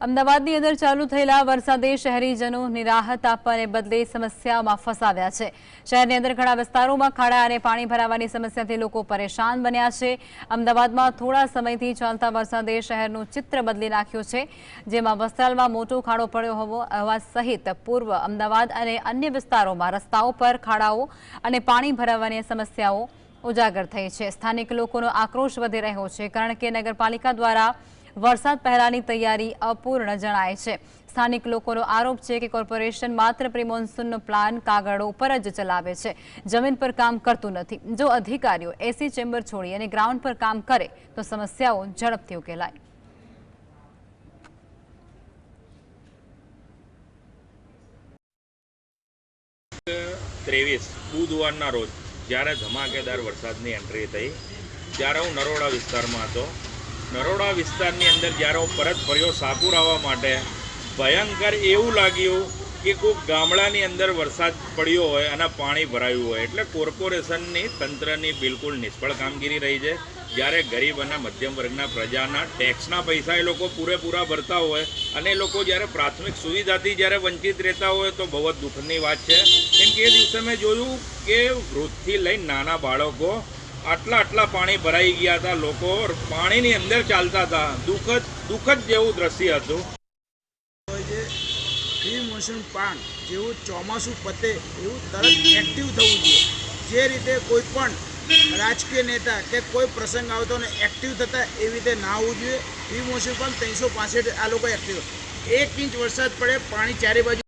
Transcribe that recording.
અમદાવાદની અંદર ચાલુ થયેલા વરસાદે શહેરીજનોને રાહત આપવાને બદલે સમસ્યાઓમાં ફસાવ્યા છે। શહેરની અંદર ઘણા વિસ્તારોમાં ખાડા અને પાણી ભરાવાની સમસ્યાથી લોકો પરેશાન બન્યા છે। અમદાવાદમાં થોડા સમયથી ચાલતા વરસાદે શહેરનું ચિત્ર બદલી નાખ્યું છે, જેમાં વસ્ત્રાલમાં મોટો ખાડો પડ્યો હોવા સહિત પૂર્વ અમદાવાદ અને અન્ય વિસ્તારોમાં રસ્તાઓ પર ખાડાઓ અને પાણી ભરાવાની સમસ્યાઓ ઉજાગર થઈ છે। સ્થાનિક લોકોનો આક્રોશ વધી રહ્યો છે, કારણ કે નગરપાલિકા દ્વારા વરસાદ પહેલાની તૈયારી અપૂર્ણ જણાય છે। સ્થાનિક લોકોનો આરોપ છે કે કોર્પોરેશન માત્ર પ્રી મોન્સૂનનો પ્લાન કાગળો ઉપર જ ચલાવે છે, જમીન પર કામ કરતું નથી। જો અધિકારીઓ એસી ચેમ્બર છોડી અને ગ્રાઉન્ડ પર કામ કરે તો સમસ્યાઓ ઝડપથી ઉકેલાય। 23 બુધવારના રોજ જ્યારે ધમાકેદાર વરસાદની એન્ટ્રી થઈ ત્યારે હું નરોડા વિસ્તારમાં હતો। નરોડા વિસ્તારની અંદર જ્યારે હું પરત ફર્યો સાપુર આવવા માટે, ભયંકર એવું લાગ્યું કે કોઈ ગામડાની અંદર વરસાદ પડ્યો હોય અને પાણી ભરાયું હોય। એટલે કોર્પોરેશનની તંત્રની બિલકુલ નિષ્ફળ કામગીરી રહી છે। જ્યારે ગરીબ અને મધ્યમ વર્ગના પ્રજાના ટેક્સના પૈસા એ લોકો પૂરેપૂરા ભરતા હોય અને એ લોકો જ્યારે પ્રાથમિક સુવિધાથી જ્યારે વંચિત રહેતા હોય તો બહુ જ દુઃખની વાત છે। કેમ કે એ દિવસે મેં જોયું કે વૃદ્ધથી લઈને નાના બાળકો આટલા પાણી ભરાઈ ગયા હતા, લોકો પાણીની અંદર ચાલતા હતા। દુઃખદ જેવું દ્રશ્ય હતું। પ્રી મોન્સૂન પ્લાન જેવું ચોમાસું પતે એવું તરત એક્ટિવ થવું જોઈએ। જે રીતે કોઈ પણ રાજકીય નેતા કે કોઈ પ્રસંગ આવતો ને એક્ટિવ થતા એવી રીતે ના હોવું જોઈએ। પ્રી મોન્સૂન પણ 365 આ લોકો એક્ટિવ, 1 ઇંચ વરસાદ પડે પાણી ચારે બાજુ